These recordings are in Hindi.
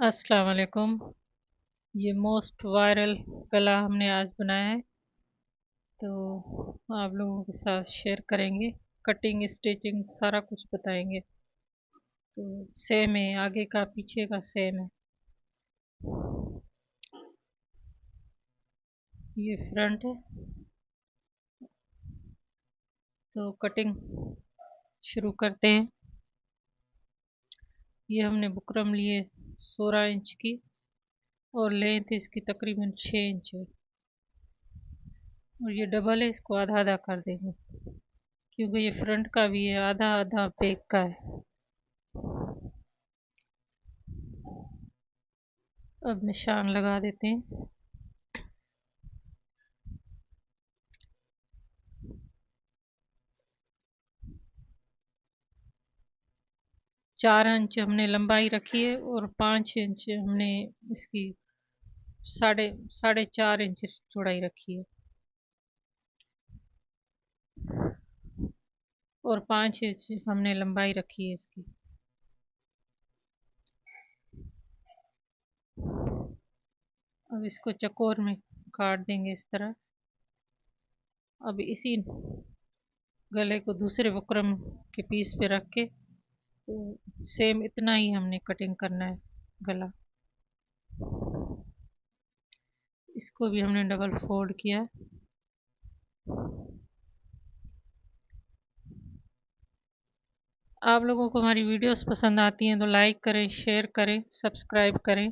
अस्सलाम वालेकुम। ये मोस्ट वायरल गला हमने आज बनाया है, तो आप लोगों के साथ शेयर करेंगे। कटिंग स्टिचिंग सारा कुछ बताएंगे। तो सेम है, आगे का पीछे का सेम है। ये फ्रंट है। तो कटिंग शुरू करते हैं। ये हमने बुकरम लिए 16 इंच की और लेंथ इसकी तकरीबन 6 इंच है। और ये डबल है, इसको आधा आधा कर देंगे क्योंकि ये फ्रंट का भी है, आधा आधा बैक का है। अब निशान लगा देते हैं। 4 इंच हमने लंबाई रखी है और 5 इंच हमने इसकी साढ़े साढ़े 4 इंच चौड़ाई रखी है और 5 इंच हमने लंबाई रखी है इसकी। अब इसको चकोर में काट देंगे इस तरह। अब इसी गले को दूसरे बुकरम के पीस पे रख के तो सेम इतना ही हमने कटिंग करना है गला। इसको भी हमने डबल फोल्ड किया। आप लोगों को हमारी वीडियोस पसंद आती हैं तो लाइक करें, शेयर करें, सब्सक्राइब करें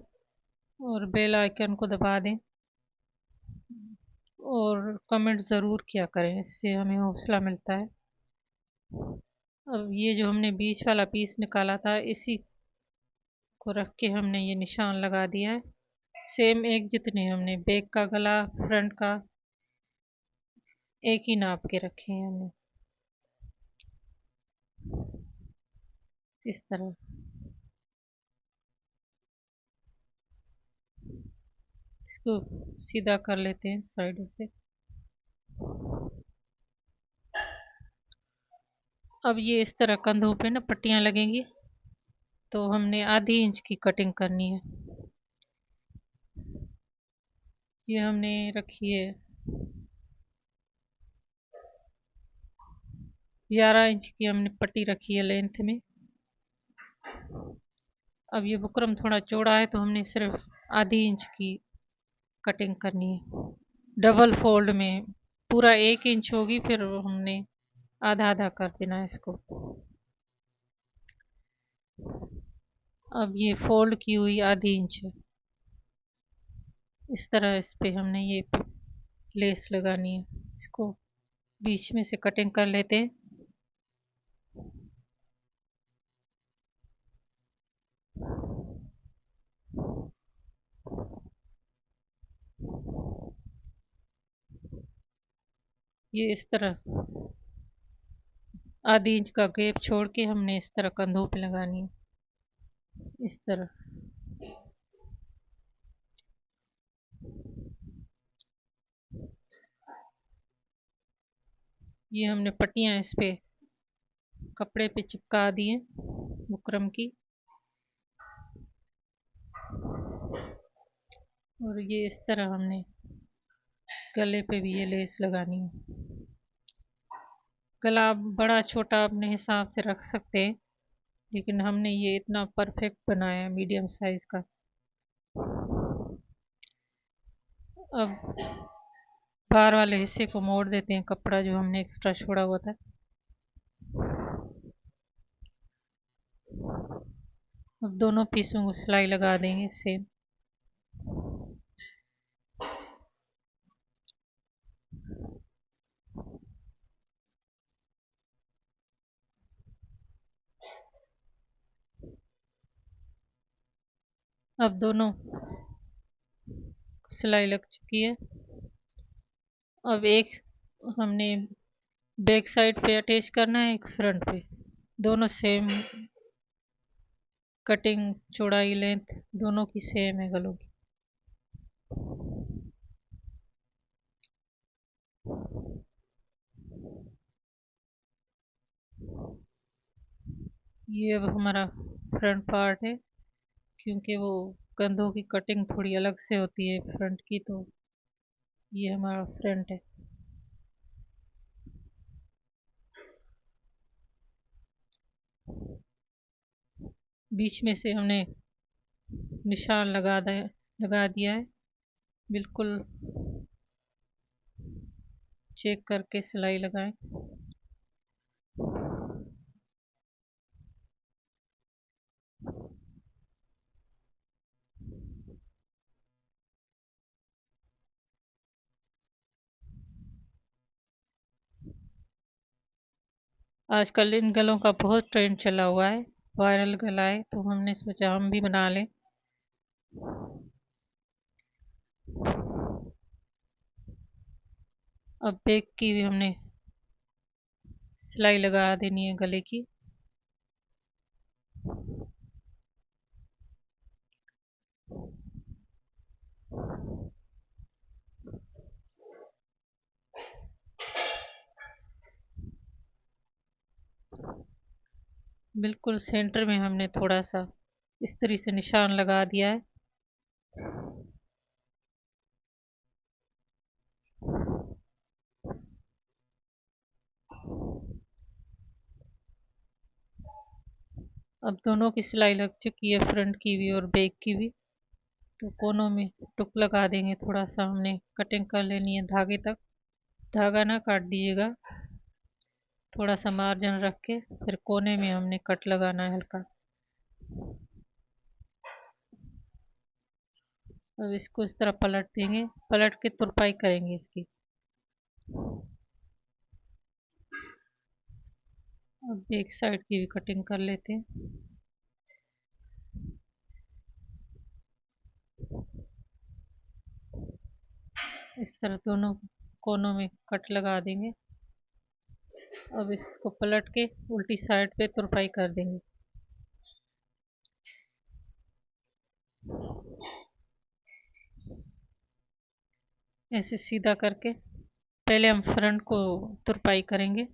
और बेल आइकन को दबा दें और कमेंट ज़रूर किया करें, इससे हमें हौसला मिलता है। अब ये जो हमने बीच वाला पीस निकाला था इसी को रख के हमने ये निशान लगा दिया है। सेम एक जितने हमने बैक का गला फ्रंट का एक ही नाप के रखे हैं हमने इस तरह। इसको सीधा कर लेते हैं साइडों से। अब ये इस तरह कंधों पे ना पट्टियां लगेंगी, तो हमने आधी इंच की कटिंग करनी है। ये हमने रखी है 11 इंच की हमने पट्टी रखी है लेंथ में। अब ये बुकरम थोड़ा चौड़ा है तो हमने सिर्फ आधी इंच की कटिंग करनी है डबल फोल्ड में। पूरा 1 इंच होगी, फिर हमने आधा आधा कर देना है इसको। अब ये फोल्ड की हुई आधी इंच है, इस तरह इस पे हमने ये लेस लगानी है। इसको बीच में से कटिंग कर लेते हैं। ये इस तरह आधी इंच का गैप छोड़ के हमने इस तरह कंधों पे लगानी है, इस तरह। ये हमने पट्टियां इस पे कपड़े पे चिपका दी हैं बुकरम की। और ये इस तरह हमने गले पे भी ये लेस लगानी है। गला आप बड़ा छोटा अपने हिसाब से रख सकते हैं, लेकिन हमने ये इतना परफेक्ट बनाया है मीडियम साइज का। अब बाहर वाले हिस्से को मोड़ देते हैं, कपड़ा जो हमने एक्स्ट्रा छोड़ा हुआ था। अब दोनों पीसों को सिलाई लगा देंगे सेम। अब दोनों सिलाई लग चुकी है। अब एक हमने बैक साइड पे अटैच करना है, एक फ्रंट पे। दोनों सेम कटिंग, चौड़ाई, लेंथ दोनों की सेम है गलों की। ये अब हमारा फ्रंट पार्ट है। क्योंकि वो कंधों की कटिंग थोड़ी अलग से होती है फ्रंट की, तो ये हमारा फ्रंट है। बीच में से हमने निशान लगा दिया है। बिल्कुल चेक करके सिलाई लगाएं। आजकल इन गलों का बहुत ट्रेंड चला हुआ है, वायरल गला है, तो हमने सोचा हम भी बना लें। अब बैक की भी हमने सिलाई लगा देनी है गले की। बिल्कुल सेंटर में हमने थोड़ा सा इस तरह से निशान लगा दिया है। अब दोनों की सिलाई लग चुकी है, फ्रंट की भी और बैक की भी। तो कोनों में टुक लगा देंगे, थोड़ा सा हमने कटिंग कर लेनी है धागे तक। धागा ना काट दीजिएगा, थोड़ा सा मार्जिन रख के फिर कोने में हमने कट लगाना है हल्का। अब इसको इस तरह पलट देंगे, पलट के तुरपाई करेंगे इसकी। अब एक साइड की भी कटिंग कर लेते हैं। इस तरह दोनों कोनों में कट लगा देंगे। अब इसको पलट के उल्टी साइड पे तुरपाई कर देंगे। ऐसे सीधा करके पहले हम फ्रंट को तुरपाई करेंगे,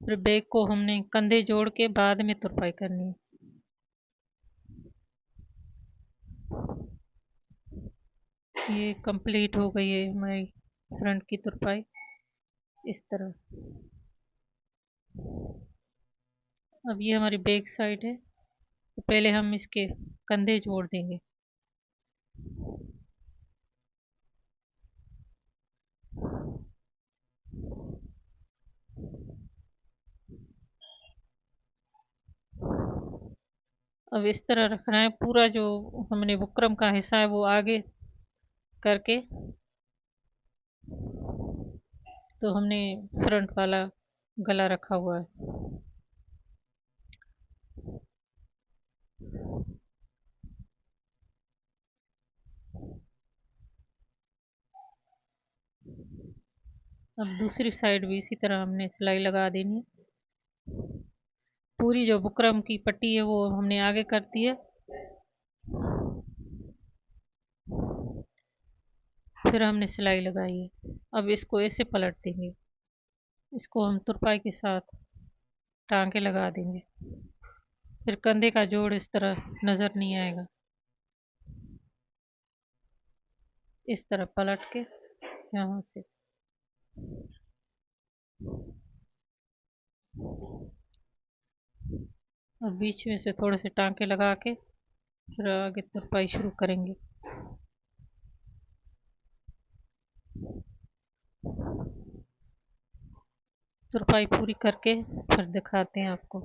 फिर बैक को हमने कंधे जोड़ के बाद में तुरपाई करनी है। ये कंप्लीट हो गई है हमारी फ्रंट की तुरपाई इस तरह। अब ये हमारी बैक साइड है, तो पहले हम इसके कंधे जोड़ देंगे। अब इस तरह रखना है, पूरा जो हमने बुकरम का हिस्सा है वो आगे करके, तो हमने फ्रंट वाला गला रखा हुआ है। अब दूसरी साइड भी इसी तरह हमने सिलाई लगा देनी है। पूरी जो बुकरम की पट्टी है वो हमने आगे कर दी है। फिर हमने सिलाई लगाई है। अब इसको ऐसे पलट देंगे, इसको हम तुरपाई के साथ टांके लगा देंगे। फिर कंधे का जोड़ इस तरह नज़र नहीं आएगा। इस तरह पलट के यहाँ से अब बीच में से थोड़े से टांके लगा के फिर आगे तुरपाई शुरू करेंगे। तुरपाई पूरी करके फिर दिखाते हैं आपको।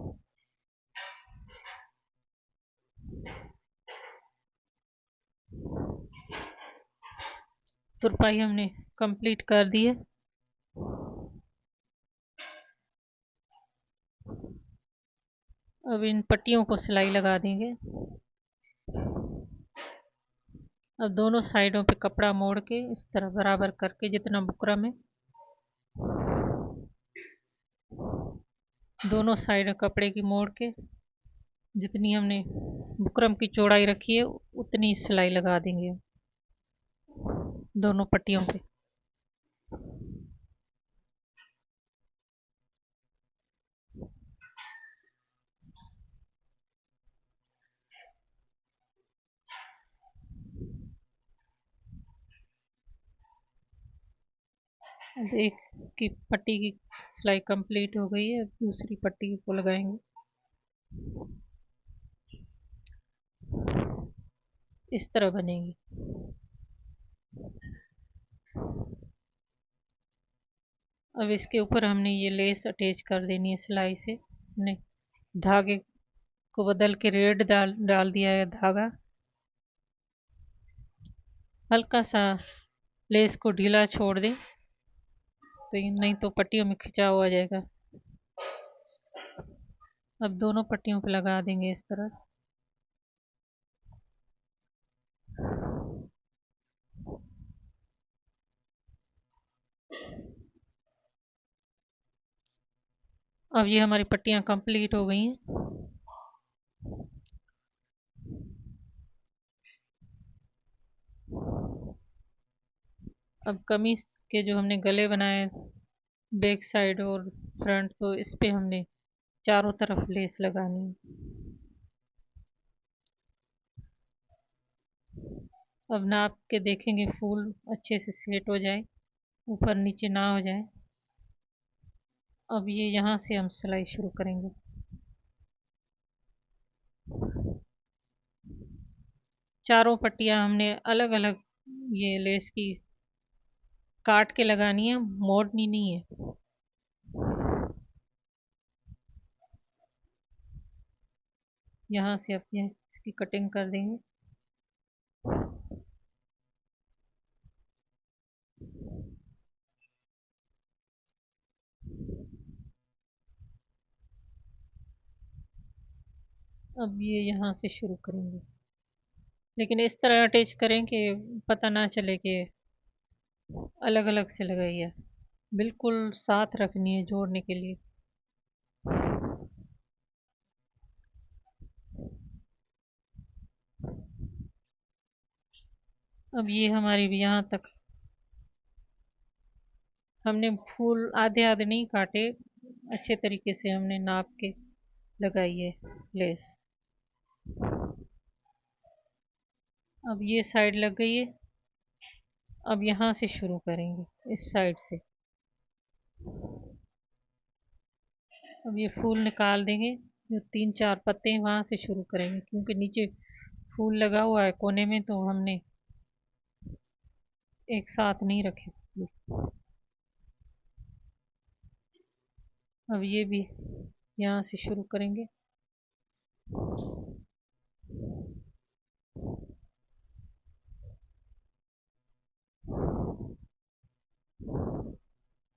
तुरपाई हमने कंप्लीट कर दी है। अब इन पट्टियों को सिलाई लगा देंगे। अब दोनों साइडों पे कपड़ा मोड़ के इस तरह बराबर करके जितना बुकरम है दोनों साइड कपड़े की मोड़ के जितनी हमने बुकरम की चौड़ाई रखी है उतनी सिलाई लगा देंगे दोनों पट्टियों पे। अब एक की पट्टी की सिलाई कंप्लीट हो गई है, दूसरी पट्टी को लगाएंगे। इस तरह बनेगी। अब इसके ऊपर हमने ये लेस अटैच कर देनी है सिलाई से। हमने धागे को बदल के रेड डाल डाल दिया है धागा। हल्का सा लेस को ढीला छोड़ दें, तो नहीं तो पट्टियों में खिंचाव आ जाएगा। अब दोनों पट्टियों पर लगा देंगे इस तरह। अब ये हमारी पट्टियां कंप्लीट हो गई हैं। अब कमीज के जो हमने गले बनाए बैक साइड और फ्रंट, तो इस पे हमने चारों तरफ लेस लगानी है। अब नाप के देखेंगे फूल अच्छे से सेट हो जाए, ऊपर नीचे ना हो जाए। अब ये यहाँ से हम सिलाई शुरू करेंगे। चारों पट्टियां हमने अलग अलग ये लेस की काट के लगानी है, मोड़नी नहीं है। यहाँ से अब ये इसकी कटिंग कर देंगे। अब ये यहाँ से शुरू करेंगे, लेकिन इस तरह अटैच करें कि पता ना चले कि अलग अलग से लगाई है। बिल्कुल साथ रखनी है जोड़ने के लिए। अब ये हमारी भी यहाँ तक हमने फूल आधे आधे नहीं काटे, अच्छे तरीके से हमने नाप के लगाई है लेस। अब ये साइड लग गई है। अब यहाँ से शुरू करेंगे इस साइड से। अब ये फूल निकाल देंगे, जो 3-4 पत्ते हैं वहाँ से शुरू करेंगे, क्योंकि नीचे फूल लगा हुआ है कोने में, तो हमने एक साथ नहीं रखे फूल। अब ये भी यहाँ से शुरू करेंगे।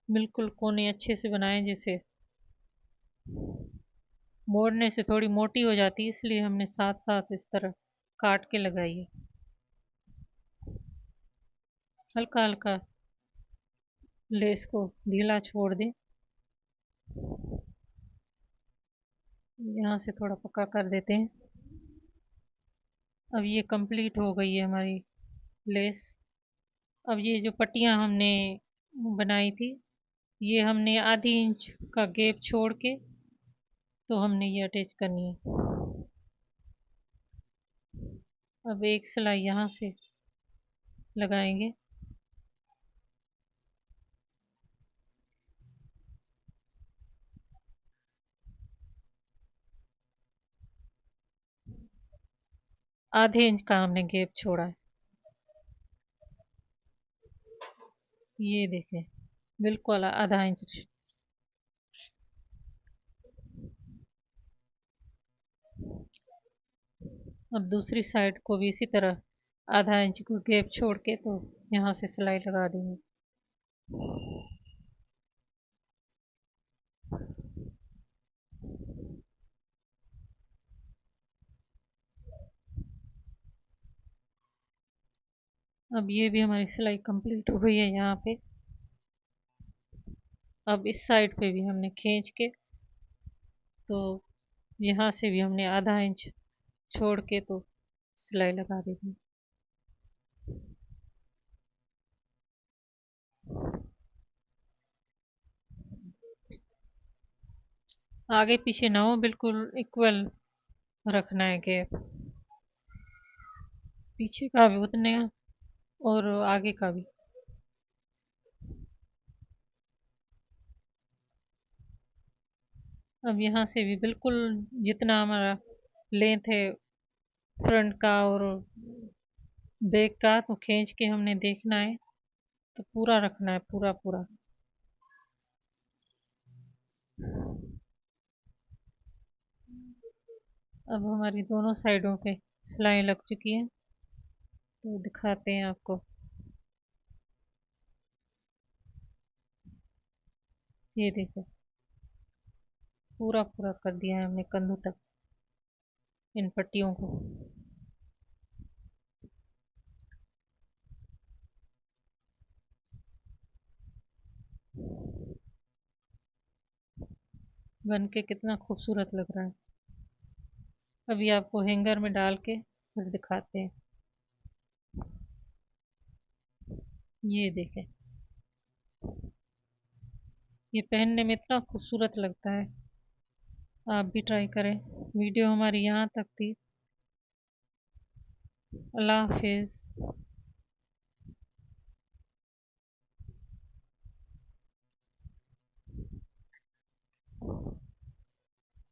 बिल्कुल कोने अच्छे से बनाएं, जैसे मोड़ने से थोड़ी मोटी हो जाती है, इसलिए हमने साथ साथ इस तरह काट के लगाई है। हल्का हल्का लेस को ढीला छोड़ दें। यहाँ से थोड़ा पक्का कर देते हैं। अब ये कंप्लीट हो गई है हमारी लेस। अब ये जो पट्टियाँ हमने बनाई थी, ये हमने आधी इंच का गैप छोड़ के तो हमने ये अटैच करनी है। अब एक सिलाई यहाँ से लगाएंगे। आधे इंच का हमने गैप छोड़ा है। ये देखें, बिल्कुल आधा इंच। अब दूसरी साइड को भी इसी तरह आधा इंच को गैप छोड़ के तो यहाँ से सिलाई लगा देंगे। अब ये भी हमारी सिलाई कंप्लीट हो गई है यहाँ पे। अब इस साइड पे भी हमने खींच के, तो यहाँ से भी हमने आधा इंच छोड़ के तो सिलाई लगा देंगे। आगे पीछे ना हो, बिल्कुल इक्वल रखना है गैप, पीछे का भी उतने और आगे का भी। अब यहाँ से भी बिल्कुल जितना हमारा लेंथ है फ्रंट का और बैक का, तो खींच के हमने देखना है, तो पूरा रखना है, पूरा पूरा। अब हमारी दोनों साइडों पे सिलाई लग चुकी है, तो दिखाते हैं आपको। ये देखो, पूरा पूरा कर दिया है हमने कंधों तक इन पट्टियों को। बन के कितना खूबसूरत लग रहा है। अभी आपको हैंगर में डाल के फिर दिखाते हैं। ये देखें, ये पहनने में इतना खूबसूरत लगता है। आप भी ट्राई करें। वीडियो हमारी यहाँ तक थी। अल्लाह हाफिज़।